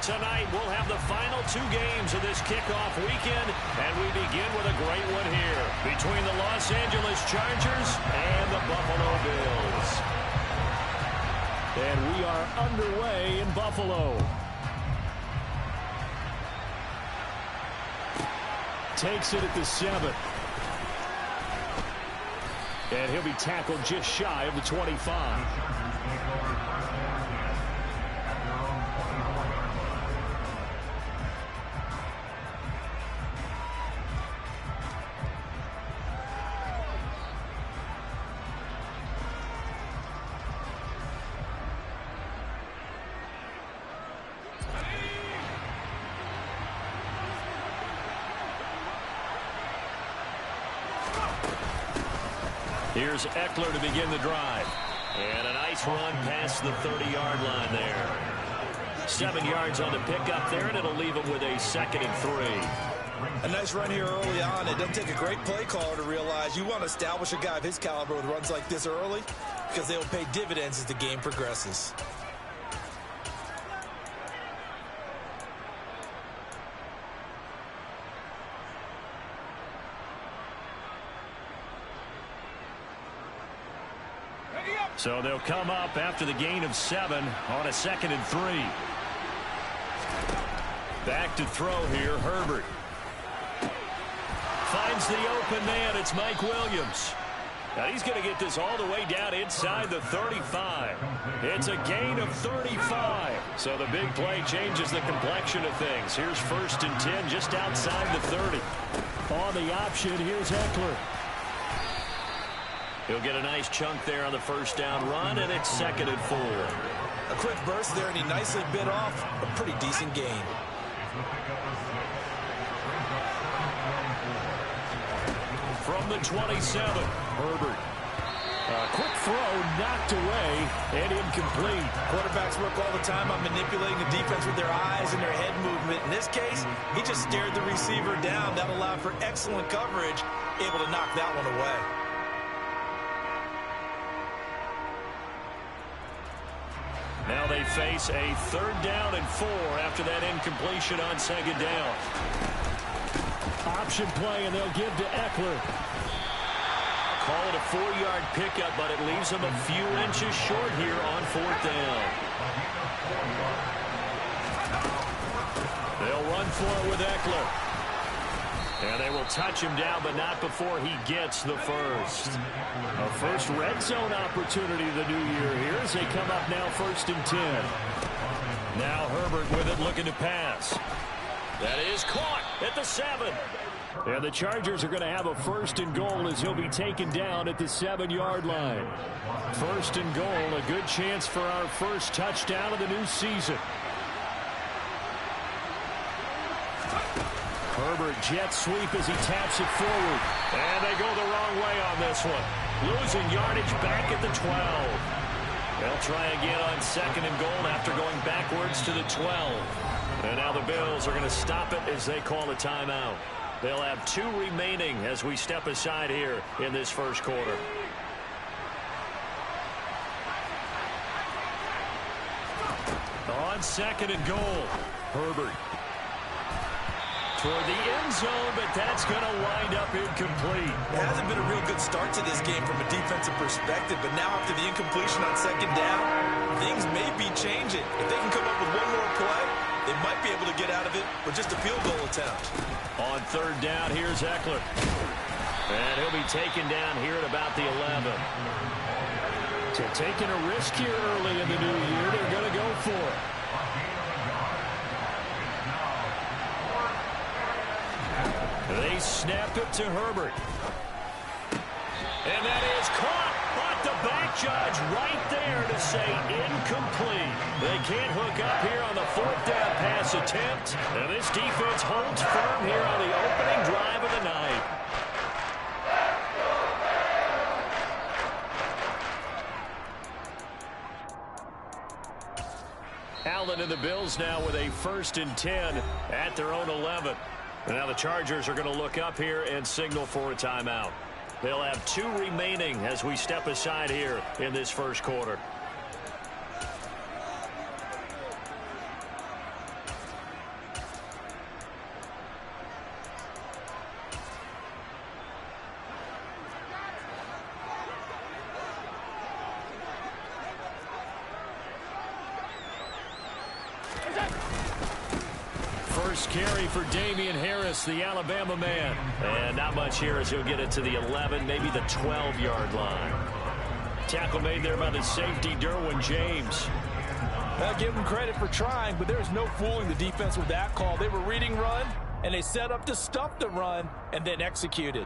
Tonight, we'll have the final two games of this kickoff weekend, and we begin with a great one here between the Los Angeles Chargers and the Buffalo Bills. And we are underway in Buffalo. Takes it at the 7. And he'll be tackled just shy of the 25. Here's Eckler to begin the drive. And a nice run past the 30-yard line there. 7 yards on the pickup there, and it'll leave him with a 2nd and 3. A nice run here early on. It doesn't take a great play caller to realize you want to establish a guy of his caliber with runs like this early because they will pay dividends as the game progresses. So they'll come up after the gain of 7 on a 2nd and 3. Back to throw here, Herbert. Finds the open man. It's Mike Williams. Now he's going to get this all the way down inside the 35. It's a gain of 35. So the big play changes the complexion of things. Here's 1st and 10 just outside the 30. On the option, here's Eckler. He'll get a nice chunk there on the 1st down run, and it's 2nd and 4. A quick burst there, and he nicely bit off a pretty decent gain. From the 27, Herbert. A quick throw knocked away and incomplete. Quarterbacks work all the time on manipulating the defense with their eyes and their head movement. In this case, he just stared the receiver down. That allowed for excellent coverage, able to knock that one away. Now they face a 3rd down and 4 after that incompletion on 2nd down. Option play, and they'll give to Eckler. Call it a 4-yard pickup, but it leaves him a few inches short here on 4th down. They'll run for it with Eckler. And they will touch him down, but not before he gets the first. A first red zone opportunity the new year here as they come up now 1st and 10. Now Herbert with it, looking to pass. That is caught at the 7. And the Chargers are going to have a 1st and goal as he'll be taken down at the 7-yard line. 1st and goal, a good chance for our first touchdown of the new season. Herbert jet sweep as he taps it forward. And they go the wrong way on this one. Losing yardage back at the 12. They'll try again on 2nd and goal after going backwards to the 12. And now the Bills are going to stop it as they call a timeout. They'll have 2 remaining as we step aside here in this 1st quarter. On 2nd and goal, Herbert. Toward the end zone, but that's going to wind up incomplete. It hasn't been a real good start to this game from a defensive perspective, but now after the incompletion on 2nd down, things may be changing. If they can come up with one more play, they might be able to get out of it with just a field goal attempt. On 3rd down, here's Eckler. And he'll be taken down here at about the 11. So taking a risk here early in the new year, they're going to go for it. They snap it to Herbert. And that is caught, but the back judge right there to say incomplete. They can't hook up here on the 4th down pass attempt. And this defense holds firm here on the opening drive of the night. Allen and the Bills now with a 1st and 10 at their own 11. And now the Chargers are going to look up here and signal for a timeout. They'll have 2 remaining as we step aside here in this 1st quarter. first carry for Damian Harris, the Alabama man. And not much here as he'll get it to the 11, maybe the 12-yard line. Tackle made there by the safety, Derwin James. I'll give them credit for trying, but there's no fooling the defense with that call. They were reading run, and they set up to stop the run and then executed.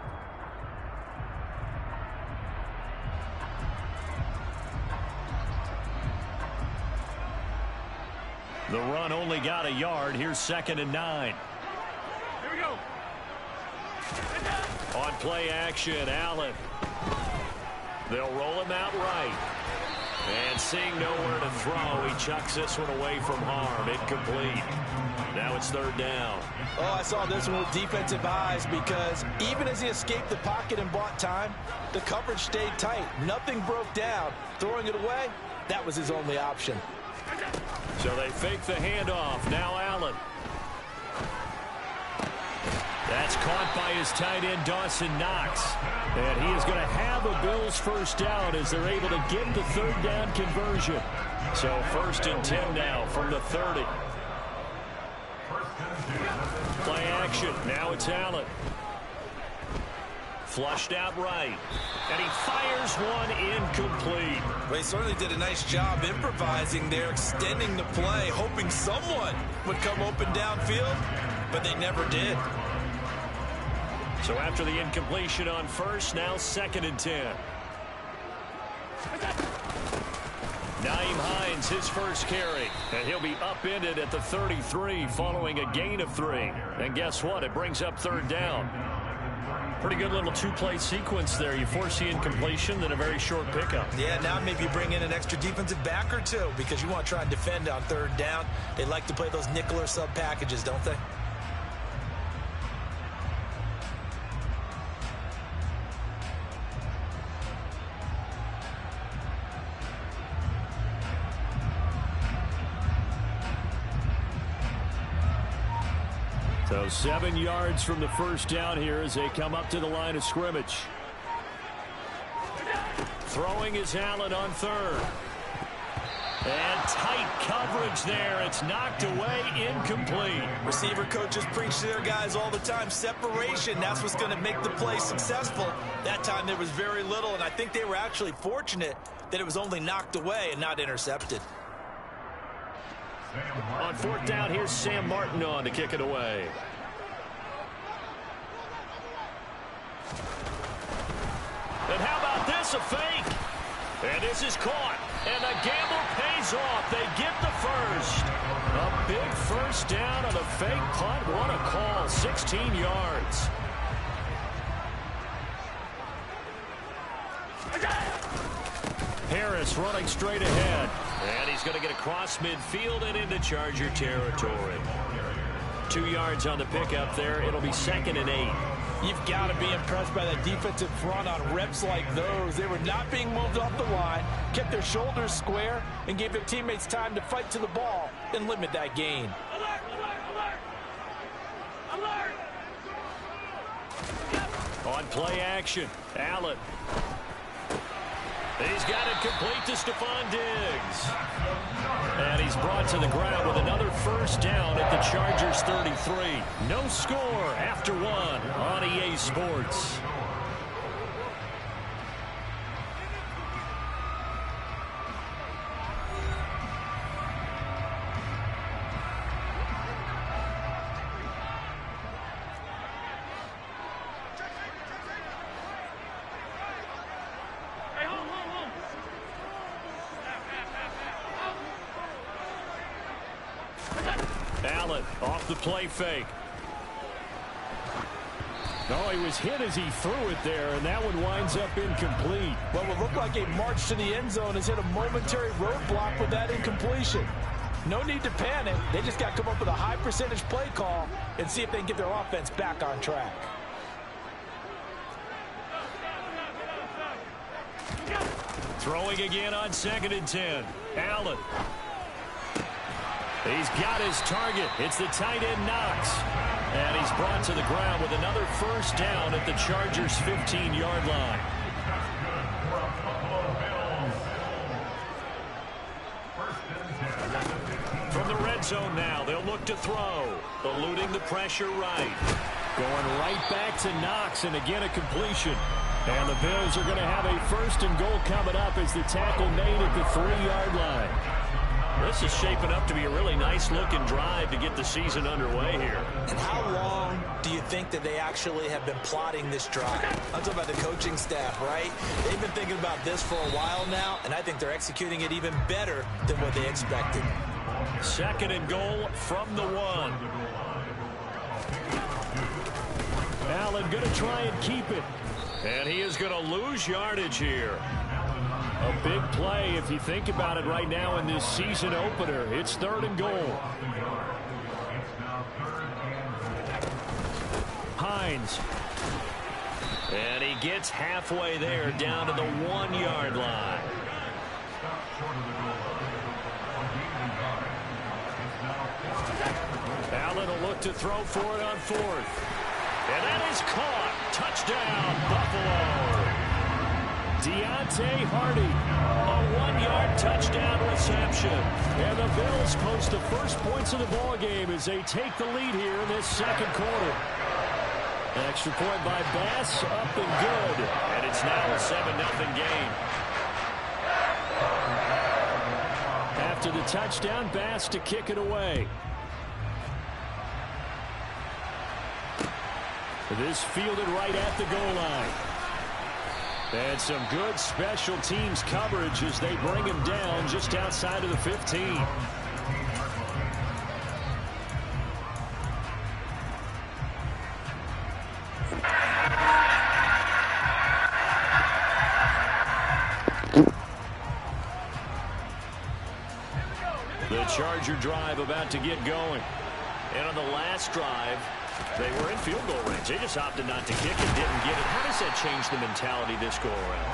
The run only got a yard. Here's 2nd and 9. Here we go. On play action, Allen. They'll roll him out right. And seeing nowhere to throw, he chucks this one away from harm. Incomplete. Now it's 3rd down. Oh, I saw this one with defensive eyes because even as he escaped the pocket and bought time, the coverage stayed tight. Nothing broke down. Throwing it away, that was his only option. So they fake the handoff. Now Allen. That's caught by his tight end, Dawson Knox. And he is going to have a Bills first down as they're able to get the 3rd down conversion. So 1st and 10 now from the 30. Play action. Now it's Allen. Flushed out right. And he fires one incomplete. Well, he certainly did a nice job improvising there, extending the play, hoping someone would come open downfield, but they never did. So after the incompletion on 1st, now 2nd and 10. Nyheim Hines, his first carry, and he'll be upended at the 33 following a gain of 3. And guess what? It brings up 3rd down. Pretty good little 2-play sequence there. You force the incompletion, then a very short pickup. Yeah, now maybe bring in an extra defensive back or two because you want to try and defend on 3rd down. They like to play those nickel or sub packages, don't they? So 7 yards from the first down here as they come up to the line of scrimmage. Throwing is Allen on 3rd. And tight coverage there. It's knocked away, incomplete. Receiver coaches preach to their guys all the time. Separation, that's what's going to make the play successful. That time there was very little, and I think they were actually fortunate that it was only knocked away and not intercepted. On 4th down, here's Sam Martin on to kick it away. And how about this, a fake? And this is caught. And the gamble pays off. They get the first. A big first down on a fake punt. What a call. 16 yards. Harris running straight ahead. And he's going to get across midfield and into Charger territory. 2 yards on the pickup there. It'll be 2nd and 8. You've got to be impressed by that defensive front on reps like those. They were not being moved off the line, kept their shoulders square, and gave their teammates time to fight to the ball and limit that gain. Alert! Alert! Alert! On play action, Allen. He's got it complete to Stephon Diggs. And he's brought to the ground with another first down at the Chargers 33. No score after 1 on EA Sports. Allen off the play fake. No, he was hit as he threw it there, and that one winds up incomplete. What would look like a march to the end zone has hit a momentary roadblock with that incompletion. No need to panic. They just got to come up with a high percentage play call and see if they can get their offense back on track. Throwing again on 2nd and 10. Allen. He's got his target. It's the tight end Knox. And he's brought to the ground with another first down at the Chargers' 15-yard line. From the red zone now. They'll look to throw. Eluding the pressure right. Going right back to Knox, and again a completion. And the Bills are going to have a 1st and goal coming up as the tackle made at the 3-yard line. This is shaping up to be a really nice-looking drive to get the season underway here. And how long do you think that they actually have been plotting this drive? I'm talking about the coaching staff, right? They've been thinking about this for a while now, and I think they're executing it even better than what they expected. 2nd and goal from the 1. Allen going to try and keep it. And he is going to lose yardage here. A big play if you think about it right now in this season opener. It's 3rd and goal. Hines. And he gets halfway there down to the 1-yard line. Allen will look to throw for it on 4th. And that is caught. Touchdown, Buffalo. Deontay Hardy, a 1-yard touchdown reception. And the Bills post the first points of the ball game as they take the lead here in this 2nd quarter. An extra point by Bass, up and good. And it's now a 7-0 game. After the touchdown, Bass to kick it away. This fielded right at the goal line. And some good special teams coverage as they bring him down just outside of the 15. The Charger drive about to get going. And on the last drive, they were in field goal range. They just opted not to kick and didn't get it. How does that change the mentality this go around?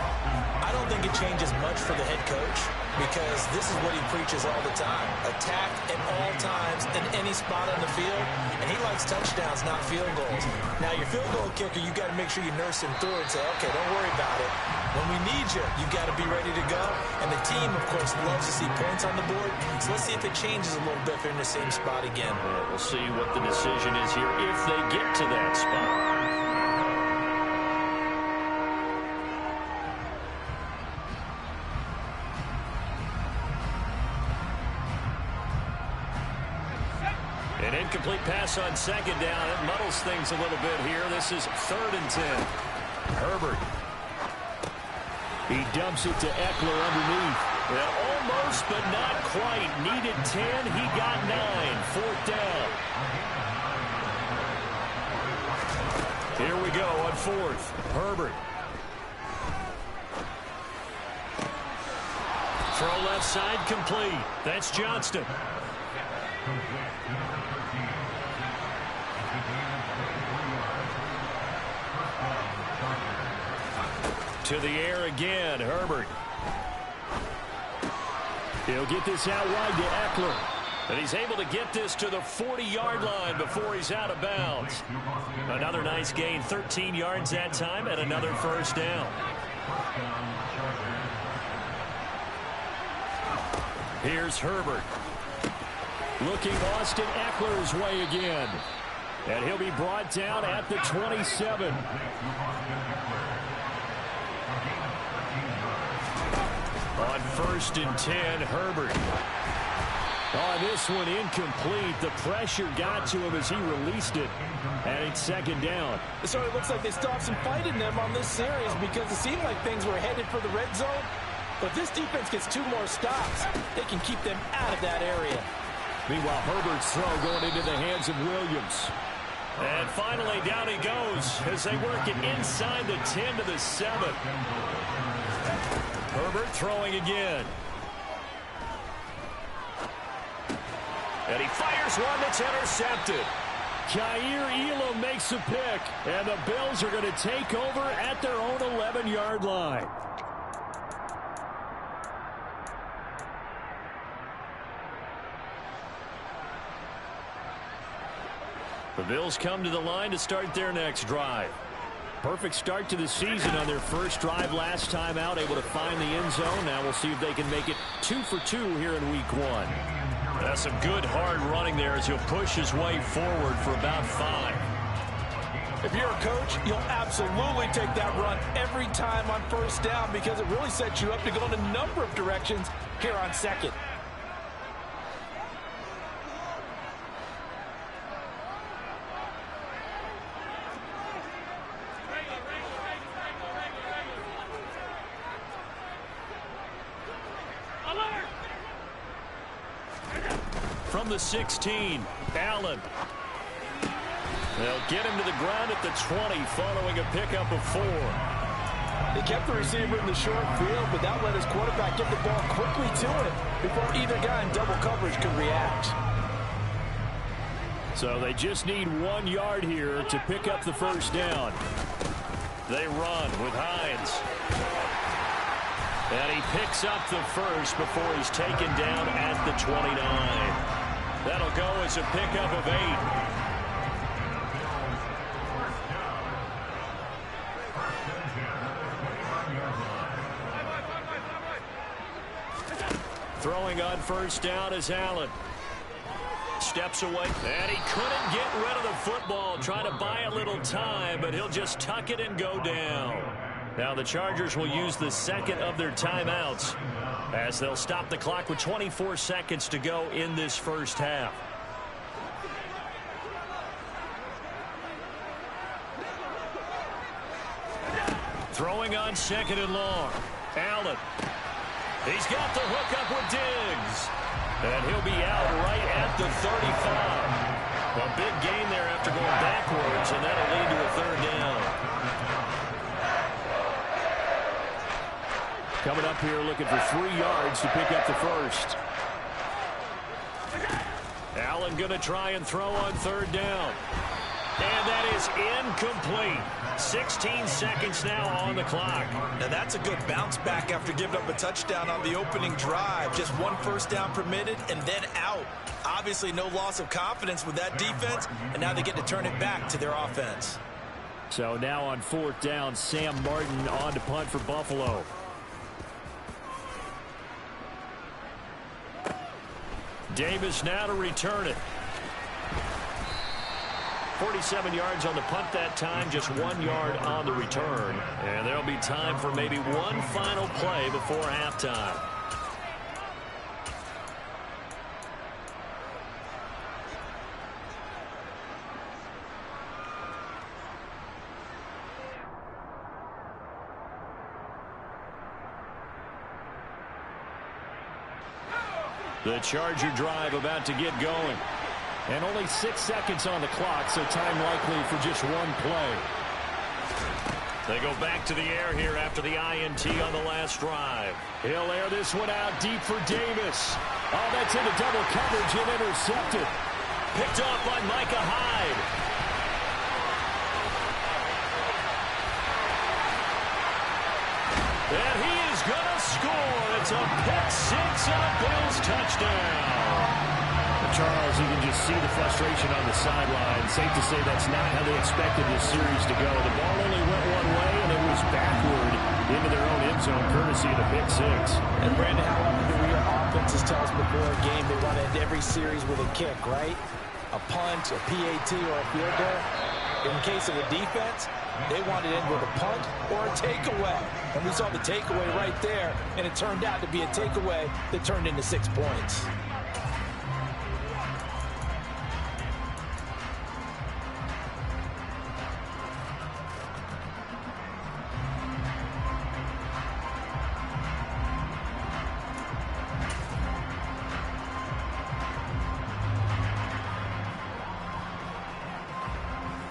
I don't think it changes much for the head coach because this is what he preaches all the time. Attack at all times in any spot on the field, and he likes touchdowns, not field goals. Now, your field goal kicker, you got to make sure you nurse him through and say, okay, don't worry about it. When we need you, you got to be ready to go. And the team, of course, loves to see points on the board. So let's see if it changes a little bit if they're in the same spot again. We'll see what the decision is here if they get to that spot. An incomplete pass on 2nd down. It muddles things a little bit here. This is 3rd and 10. Herbert. He dumps it to Eckler underneath. Yeah, almost, but not quite. Needed 10. He got 9. 4th down. Here we go on 4th. Herbert. Throw left side complete. That's Johnston. To the air again, Herbert. He'll get this out wide to Eckler. And he's able to get this to the 40-yard line before he's out of bounds. Another nice gain, 13 yards that time, and another 1st down. Here's Herbert. Looking Austin Eckler's way again. And he'll be brought down at the 27. On 1st and 10, Herbert. On this one, incomplete. The pressure got to him as he released it. And it's 2nd down. So it looks like they still have some fight in them on this series because it seemed like things were headed for the red zone. But this defense gets 2 more stops. They can keep them out of that area. Meanwhile, Herbert's throw going into the hands of Williams. And finally, down he goes as they work it inside the 10 to the 7. Herbert throwing again. And he fires one that's intercepted. Kaiir Elam makes a pick, and the Bills are going to take over at their own 11-yard line. The Bills come to the line to start their next drive. Perfect start to the season on their first drive last time out, able to find the end zone. Now we'll see if they can make it 2 for 2 here in week 1. That's some good hard running there as he'll push his way forward for about 5. If you're a coach, you'll absolutely take that run every time on first down because it really sets you up to go in a number of directions here on second. From the 16, Allen. They'll get him to the ground at the 20 following a pickup of 4. They kept the receiver in the short field, but that let his quarterback get the ball quickly to it before either guy in double coverage could react. So they just need 1 yard here to pick up the first down. They run with Hines. And he picks up the first before he's taken down at the 29. That'll go as a pickup of 8. Throwing on first down is Allen. Steps away, and he couldn't get rid of the football. Trying to buy a little time, but he'll just tuck it and go down. Now the Chargers will use the second of their timeouts as they'll stop the clock with 24 seconds to go in this first half. Throwing on second and long. Allen. He's got the hook up with Diggs. And he'll be out right at the 35. A big gain there after going backwards, and that'll lead to a third down. Coming up here looking for 3 yards to pick up the first. Allen going to try and throw on third down. And that is incomplete. 16 seconds now on the clock. Now that's a good bounce back after giving up a touchdown on the opening drive. Just 1 first down permitted and then out. Obviously no loss of confidence with that defense, and now they get to turn it back to their offense. So now on 4th down, Sam Martin on to punt for Buffalo. Davis now to return it. 47 yards on the punt that time, just 1 yard on the return. And there'll be time for maybe one final play before halftime. The Charger drive about to get going. And only 6 seconds on the clock, so time likely for just 1 play. They go back to the air here after the INT on the last drive. He'll air this one out deep for Davis. Oh, that's into double coverage and intercepted. Picked off by Micah Hyde. And he is going to score. It's a pick 6 and a Bills touchdown. Charles, you can just see the frustration on the sideline. Safe to say that's not how they expected this series to go. The ball only went one way, and it was backward into their own end zone, courtesy of the pick 6. And, Brandon, how often do your offenses tell us before a game they want to end every series with a kick, right? A punt, a PAT, or a field goal. In case of the defense, they want it in with a punt or a takeaway. And we saw the takeaway right there, and it turned out to be a takeaway that turned into 6 points.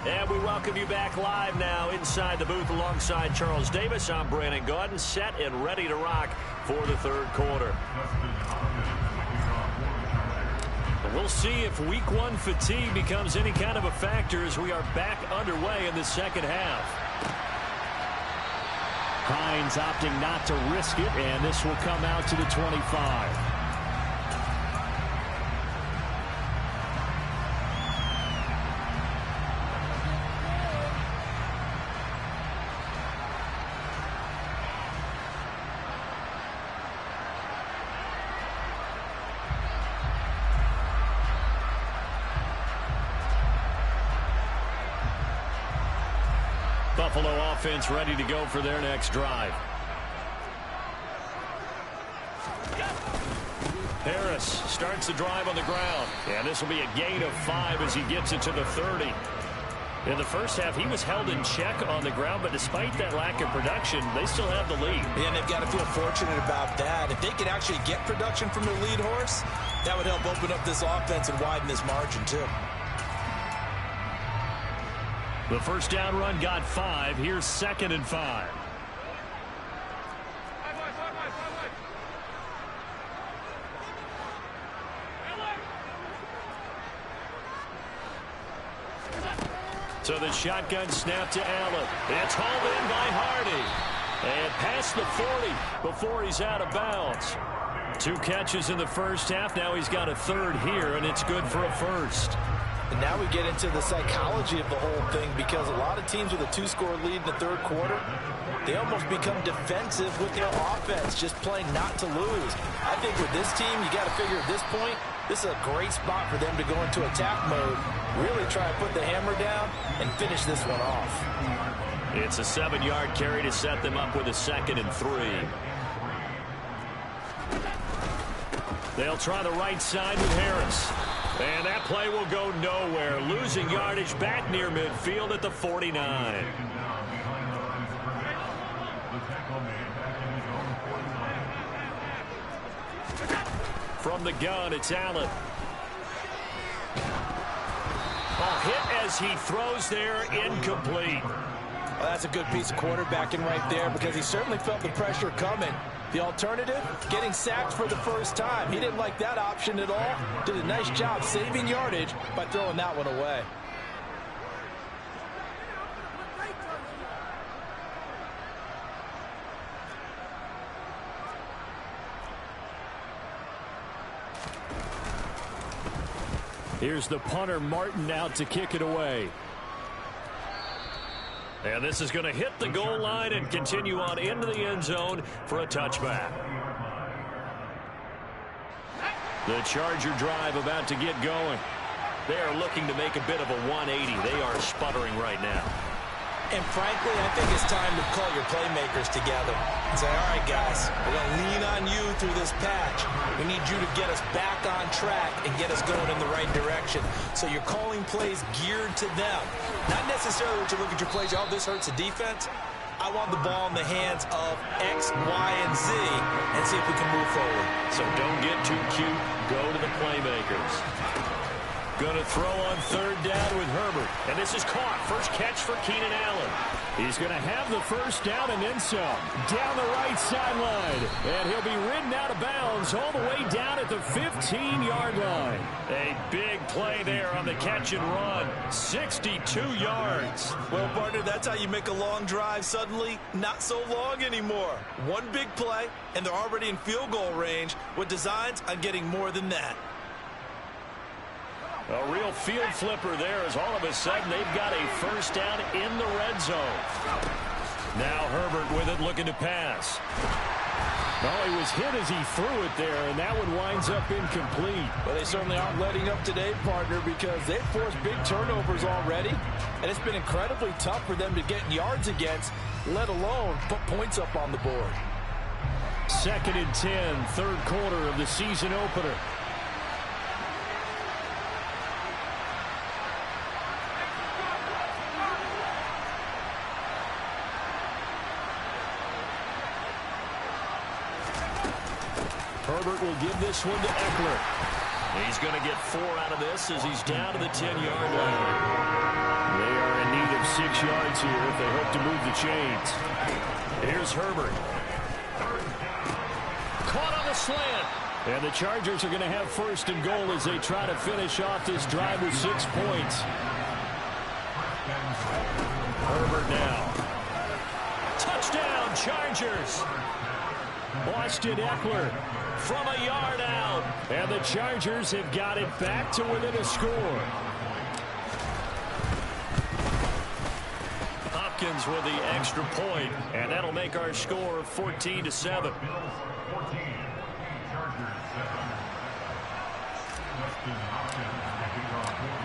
And we welcome you back live now inside the booth alongside Charles Davis. I'm Brandon Gaudin, set and ready to rock for the third quarter. We'll see if week 1 fatigue becomes any kind of a factor as we are back underway in the second half. Hines opting not to risk it, and this will come out to the 25. Buffalo offense ready to go for their next drive. Harris starts the drive on the ground. And this will be a gain of 5 as he gets it to the 30. In the first half, he was held in check on the ground, but despite that lack of production, they still have the lead. And they've got to feel fortunate about that. If they could actually get production from their lead horse, that would help open up this offense and widen this margin, too. The first down run got 5. Here's 2nd and 5. So the shotgun snap to Allen. It's hauled in by Hardy. And past the 40 before he's out of bounds. 2 catches in the first half. Now he's got a 3rd here, and it's good for a 1st. And now we get into the psychology of the whole thing, because a lot of teams with a 2-score lead in the 3rd quarter, they almost become defensive with their offense, just playing not to lose. I think with this team, you got to figure at this point, this is a great spot for them to go into attack mode, really try to put the hammer down and finish this one off. It's a 7-yard carry to set them up with a 2nd and 3. They'll try the right side with Harris. And that play will go nowhere. Losing yardage back near midfield at the 49. From the gun, it's Allen. Hit as he throws there, incomplete. Well, that's a good piece of quarterbacking right there, because he certainly felt the pressure coming. The alternative, getting sacked for the first time. He didn't like that option at all. Did a nice job saving yardage by throwing that one away. Here's the punter, Martin, out to kick it away. And this is going to hit the goal line and continue on into the end zone for a touchback. The Charger drive about to get going. They are looking to make a bit of a 180. They are sputtering right now. And frankly, I think it's time to call your playmakers together and say, all right, guys, we're going to lean on you through this patch. We need you to get us back on track and get us going in the right direction. So you're calling plays geared to them. Not necessarily what you look at your plays, oh, this hurts the defense. I want the ball in the hands of X, Y, and Z and see if we can move forward. So don't get too cute. Go to the playmakers. Going to throw on 3rd down with Herbert. And this is caught. First catch for Keenan Allen. He's going to have the first down and then some. Down the right sideline. And he'll be ridden out of bounds all the way down at the 15-yard line. A big play there on the catch and run. 62 yards. Well, partner, that's how you make a long drive suddenly not so long anymore. One big play, and they're already in field goal range with designs on getting more than that. A real field flipper there, as all of a sudden they've got a first down in the red zone. Now Herbert with it, looking to pass. Well, he was hit as he threw it there, and that one winds up incomplete. Well, they certainly aren't letting up today, partner, because they've forced big turnovers already, and it's been incredibly tough for them to get yards against, let alone put points up on the board. 2nd and 10, 3rd quarter of the season opener. Herbert will give this one to Eckler. He's going to get 4 out of this as he's down to the 10-yard line. They are in need of 6 yards here if they hope to move the chains. Here's Herbert. Caught on the slant. And the Chargers are going to have 1st and goal as they try to finish off this drive with 6 points. Herbert now. Touchdown, Chargers. Austin Eckler from a yard out. And the Chargers have got it back to within a score. Hopkins with the extra point, and that'll make our score 14-7.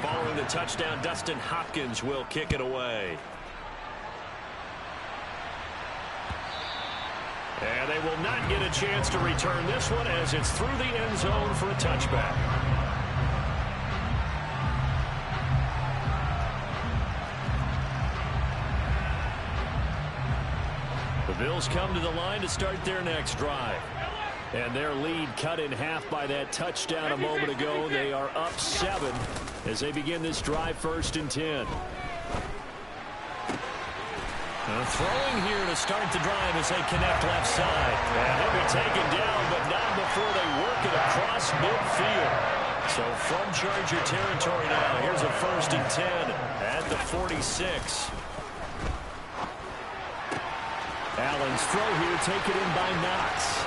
Following the touchdown, Dustin Hopkins will kick it away. And they will not get a chance to return this one as it's through the end zone for a touchback. The Bills come to the line to start their next drive. And their lead cut in half by that touchdown a moment ago. They are up 7 as they begin this drive, 1st and 10. Throwing here to start the drive as they connect left side. And he'll be taken down, but not before they work it across midfield. So from Charger territory now, here's a 1st and 10 at the 46. Allen's throw here taken in by Knox.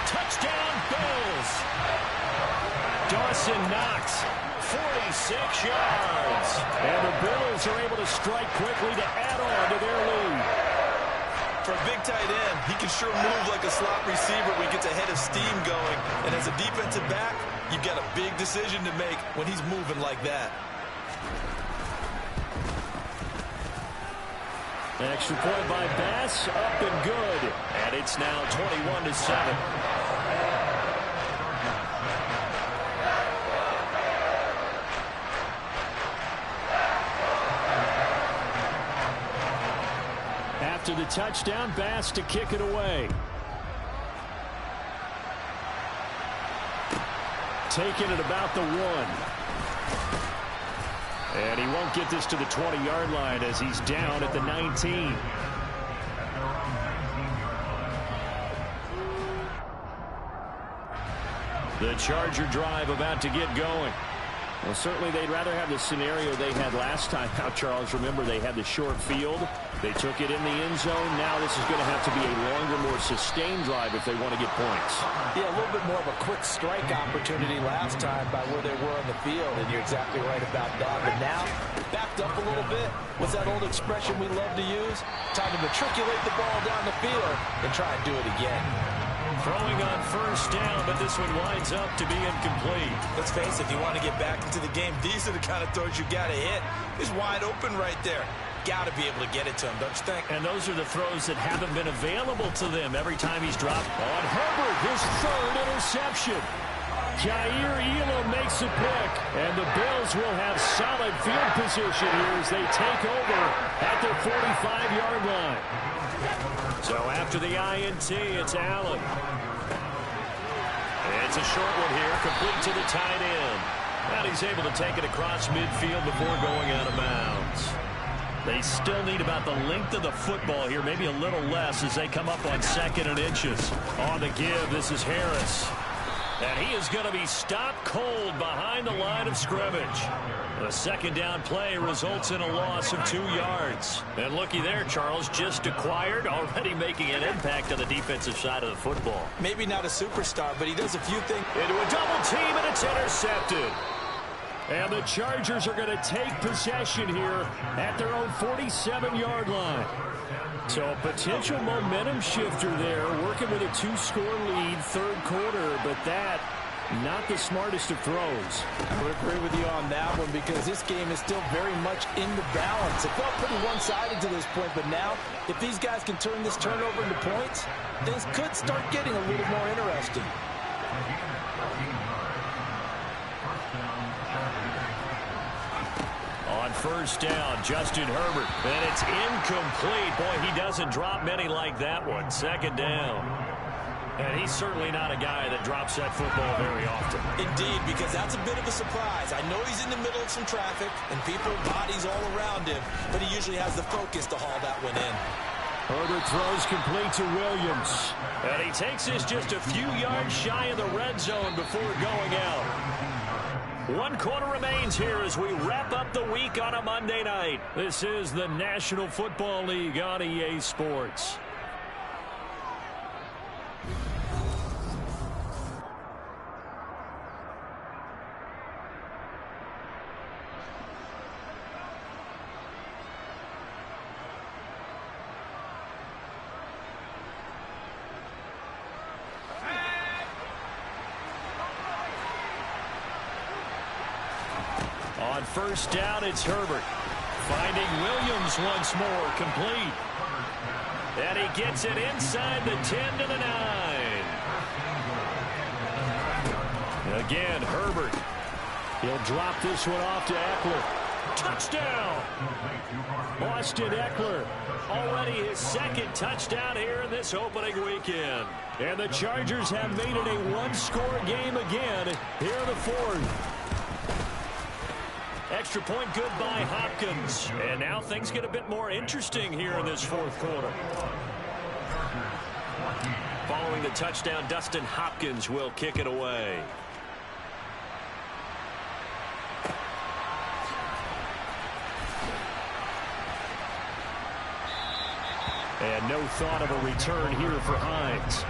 Touchdown, Bills. Dawson Knox, 46 yards. And the Bills are able to strike quickly to add on to their lead. For a big tight end, he can sure move like a slot receiver when he gets a head of steam going. And as a defensive back, you've got a big decision to make when he's moving like that. Extra point by Bass, up and good. And it's now 21-7. After the touchdown, Bass to kick it away. Taking it about the 1. And he won't get this to the 20-yard line as he's down at the 19. The Charger drive about to get going. Well, certainly they'd rather have the scenario they had last time out, Charles. Remember, they had the short field. They took it in the end zone. Now this is going to have to be a longer, more sustained drive if they want to get points. Yeah, a little bit more of a quick strike opportunity last time by where they were on the field, and you're exactly right about that. But now, backed up a little bit. What's that old expression we love to use? Time to matriculate the ball down the field and try and do it again. Throwing on 1st down, but this one winds up to be incomplete. Let's face it, if you want to get back into the game, these are the kind of throws you got to hit. He's wide open right there. Got to be able to get it to him, don't you think? And those are the throws that haven't been available to them every time he's dropped. On Herbert, his 3rd interception. Jair Elam makes a pick, and the Bills will have solid field position here as they take over at their 45-yard line. So after the INT, it's Allen. It's a short one here, complete to the tight end. And he's able to take it across midfield before going out of bounds. They still need about the length of the football here, maybe a little less as they come up on 2nd and inches. On the give, this is Harris. And he is going to be stopped cold behind the line of scrimmage. The 2nd down play results in a loss of 2 yards. And looky there, Charles, just acquired, already making an impact on the defensive side of the football. Maybe not a superstar, but he does a few things. Into a double team, and it's intercepted. And the Chargers are going to take possession here at their own 47-yard line. So a potential momentum shifter there, working with a 2-score lead, 3rd quarter, but that, not the smartest of throws. I would agree with you on that one because this game is still very much in the balance. It felt pretty one-sided to this point, but now, if these guys can turn this turnover into points, things could start getting a little more interesting. On 1st down, Justin Herbert. And it's incomplete. Boy, he doesn't drop many like that one. 2nd down. And he's certainly not a guy that drops that football very often. Indeed, because that's a bit of a surprise. I know he's in the middle of some traffic and people, bodies all around him, but he usually has the focus to haul that one in. Herbert throws complete to Williams. And he takes this just a few yards shy of the red zone before going out. 1 quarter remains here as we wrap up the week on a Monday night. This is the National Football League on EA Sports. On 1st down, it's Herbert. Finding Williams once more, complete. And he gets it inside the 10 to the 9. Again, Herbert. He'll drop this one off to Eckler. Touchdown! Austin Eckler, already his second touchdown here in this opening weekend. And the Chargers have made it a one-score game again here in the fourth. Extra point good by Hopkins. And now things get a bit more interesting here in this fourth quarter. Following the touchdown, Dustin Hopkins will kick it away. And no thought of a return here for Hines.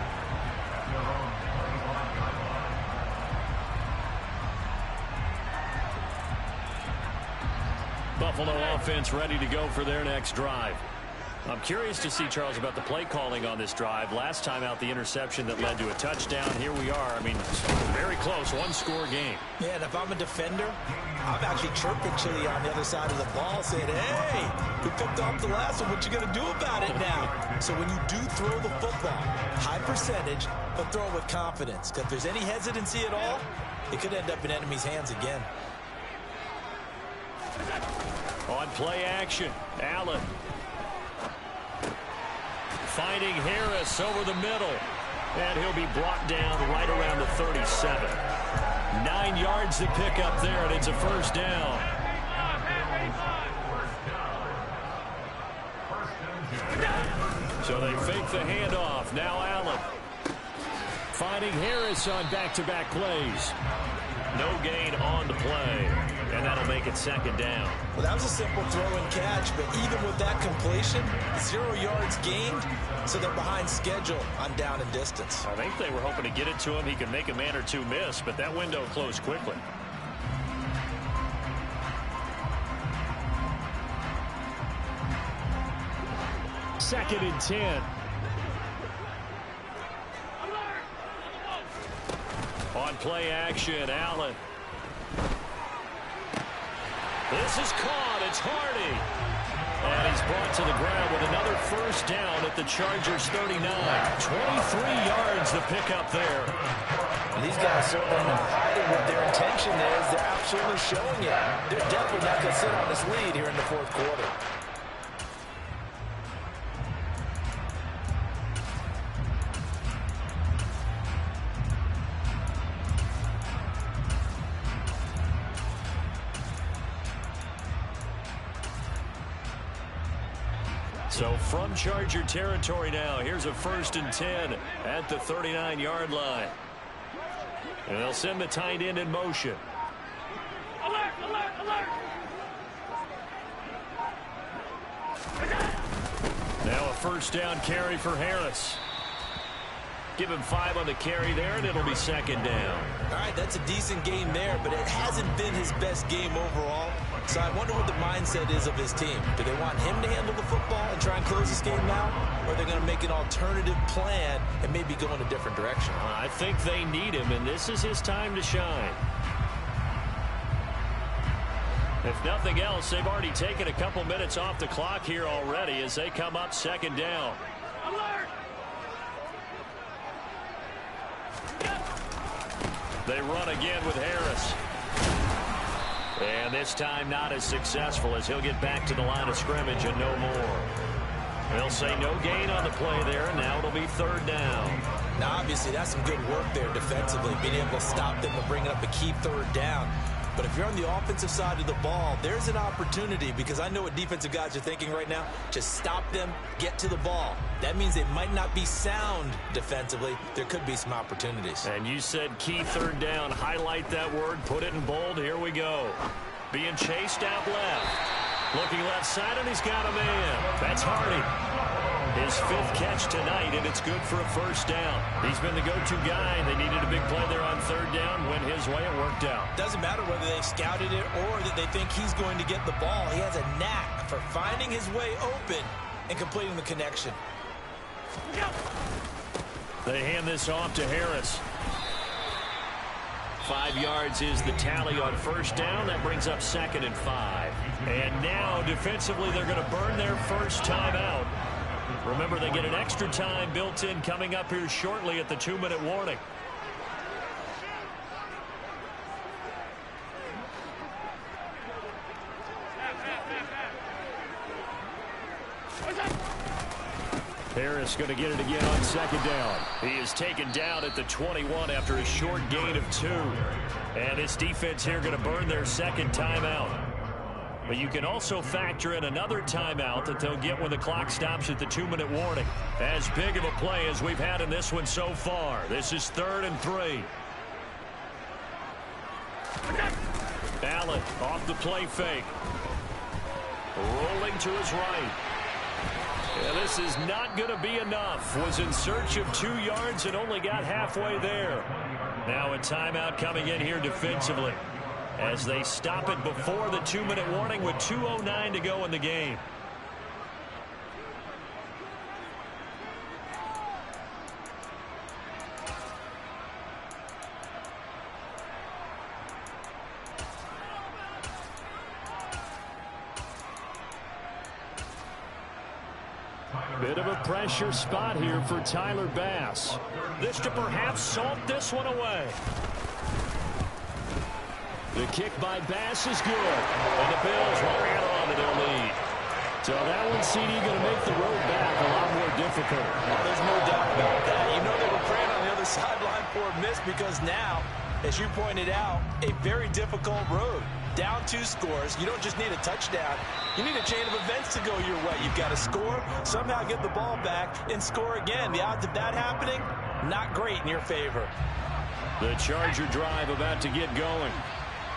Buffalo offense ready to go for their next drive. I'm curious to see, Charles, about the play calling on this drive. Last time out, the interception that led to a touchdown. Here we are. I mean, very close, one-score game. Yeah, and if I'm a defender, I'm actually chirping Chili on the other side of the ball, saying, hey, we picked off the last one. What you going to do about it now? So when you do throw the football, high percentage, but throw it with confidence. Because if there's any hesitancy at all, it could end up in enemy's hands again. On play action, Allen. Finding Harris over the middle. And he'll be brought down right around the 37. 9 yards to pick up there, and it's a first down. So they fake the handoff. Now Allen. Finding Harris on back-to-back plays. No gain on the play. And that'll make it second down. Well, that was a simple throw and catch, but even with that completion, 0 yards gained, so they're behind schedule on down and distance. I think they were hoping to get it to him. He could make a man or two miss, but that window closed quickly. Second and 10. On play action, Allen. This is caught. It's Hardy. And he's brought to the ground with another first down at the Chargers 39. 23 yards to pick up there. And these guys certainly not hiding what their intention is. They're absolutely showing it. They're definitely not going to sit on this lead here in the fourth quarter. So from Charger territory now, here's a first and 10 at the 39-yard line. And they'll send the tight end in motion. Alert, alert, alert. Now a first down carry for Harris. Give him 5 on the carry there, and it'll be second down. All right, that's a decent game there, but it hasn't been his best game overall. So I wonder what the mindset is of his team. Do they want him to handle the football and try and close this game out? Or are they going to make an alternative plan and maybe go in a different direction? I think they need him, and this is his time to shine. If nothing else, they've already taken a couple minutes off the clock here already as they come up second down. Alert. They run again with Harris. And this time not as successful as he'll get back to the line of scrimmage and no more. They'll say no gain on the play there, and now it'll be third down. Now, obviously, that's some good work there defensively, being able to stop them and bring up a key third down. But if you're on the offensive side of the ball, there's an opportunity, because I know what defensive guys are thinking right now. Just stop them, get to the ball. That means they might not be sound defensively. There could be some opportunities. And you said key third down. Highlight that word. Put it in bold. Here we go. Being chased out left. Looking left side, and he's got a man. That's Hardy. His 5th catch tonight, and it's good for a first down. He's been the go-to guy. They needed a big play there on third down. Went his way. It worked out. Doesn't matter whether they scouted it or that they think he's going to get the ball. He has a knack for finding his way open and completing the connection. They hand this off to Harris. 5 yards is the tally on first down. That brings up second and 5. And now, defensively, they're going to burn their first time out. Remember, they get an extra time built in coming up here shortly at the 2-minute warning. Harris going to get it again on second down. He is taken down at the 21 after a short gain of 2. And this defense here going to burn their second timeout. But you can also factor in another timeout that they'll get when the clock stops at the 2-minute warning. As big of a play as we've had in this one so far. This is 3rd and 3. Allen off the play fake. Rolling to his right. And this is not going to be enough. Was in search of 2 yards and only got halfway there. Now a timeout coming in here defensively as they stop it before the 2-minute warning with 2:09 to go in the game. Bit of a pressure spot here for Tyler Bass. This to perhaps salt this one away. The kick by Bass is good. And the Bills will add on to their lead. So that one, CD, going to make the road back a lot more difficult. Oh, there's no doubt about that. You know they were praying on the other sideline for a miss because now, as you pointed out, a very difficult road. Down 2 scores. You don't just need a touchdown. You need a chain of events to go your way. You've got to score, somehow get the ball back, and score again. The odds of that happening, not great in your favor. The Charger drive about to get going.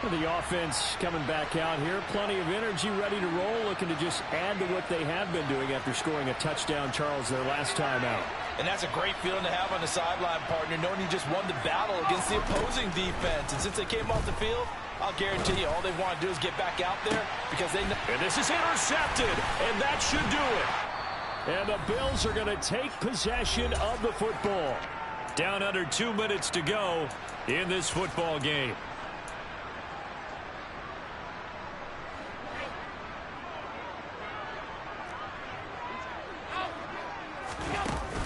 The offense coming back out here. Plenty of energy, ready to roll, looking to just add to what they have been doing after scoring a touchdown, Charles, their last time out. And that's a great feeling to have on the sideline, partner, knowing you just won the battle against the opposing defense. And since they came off the field, I'll guarantee you all they want to do is get back out there because they know. And this is intercepted, and that should do it. And the Bills are going to take possession of the football. Down under 2 minutes to go in this football game.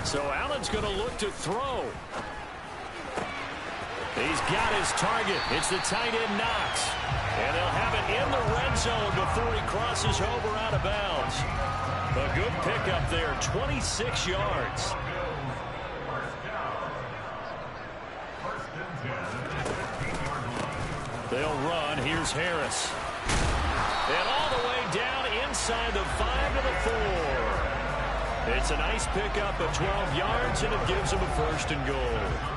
So Allen's going to look to throw. He's got his target. It's the tight end Knox. And they'll have it in the red zone before he crosses over out of bounds. A good pickup there, 26 yards. They'll run. Here's Harris. And all the way down inside the 5 to the 4. It's a nice pickup of 12 yards, and it gives him a 1st and goal.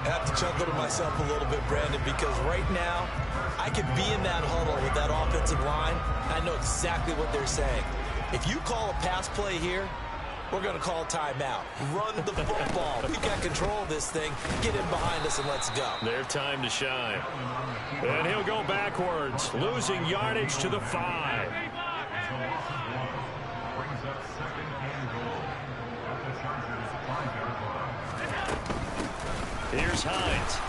I have to chuckle to myself a little bit, Brandon, because right now I could be in that huddle with that offensive line. I know exactly what they're saying. If you call a pass play here, we're going to call a timeout. Run the football. We've got control of this thing. Get in behind us and let's go. Their time to shine. And he'll go backwards, losing yardage to the 5. Here's Hines.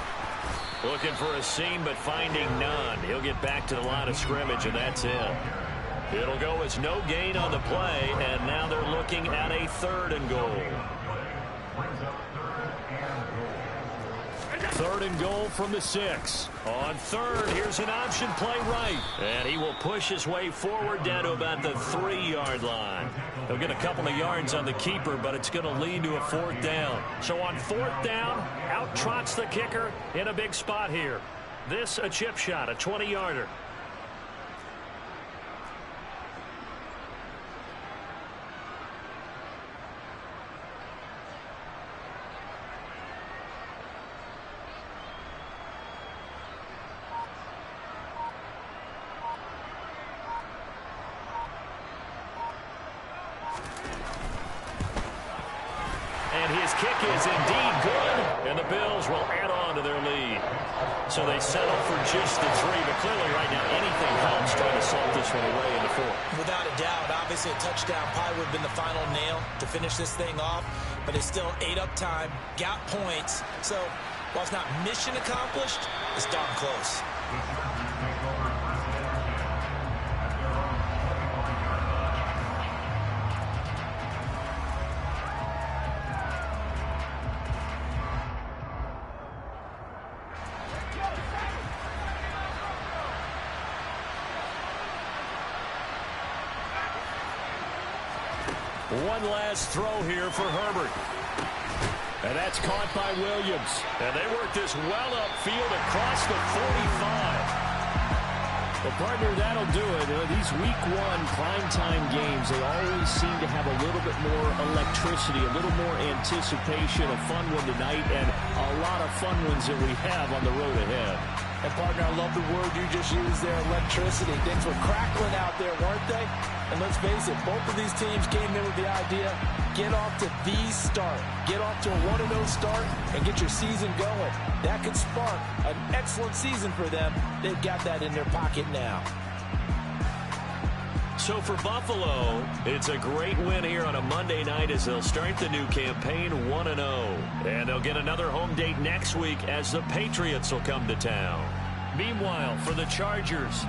Looking for a seam, but finding none. He'll get back to the line of scrimmage, and that's it. It'll go as no gain on the play, and now they're looking at a 3rd and goal. 3rd and goal from the 6. On 3rd, here's an option play right. And he will push his way forward down to about the 3-yard line. He'll get a couple of yards on the keeper, but it's going to lead to a 4th down. So on 4th down, out trots the kicker in a big spot here. This a chip shot, a 20-yarder. Kick is indeed good, and the Bills will add on to their lead. So they settle for just the 3, but clearly right now anything helps trying to salt this one away in the 4th. Without a doubt, obviously a touchdown probably would have been the final nail to finish this thing off, but it's still ate up time, got points. So while it's not mission accomplished, it's darn close. One last throw here for Herbert. And that's caught by Williams. And they work this well upfield across the 45. Well, partner, that'll do it. These week one primetime games, they always seem to have a little bit more electricity, a little more anticipation, a fun one tonight, and a lot of fun ones that we have on the road ahead. And, partner, I love the word you just used there, electricity. Things were crackling out there, weren't they? And let's face it, both of these teams came in with the idea, get off to the start. Get off to a 1-0 start and get your season going. That could spark an excellent season for them. They've got that in their pocket now. So for Buffalo, it's a great win here on a Monday night as they'll start the new campaign 1-0. And they'll get another home date next week as the Patriots will come to town. Meanwhile, for the Chargers...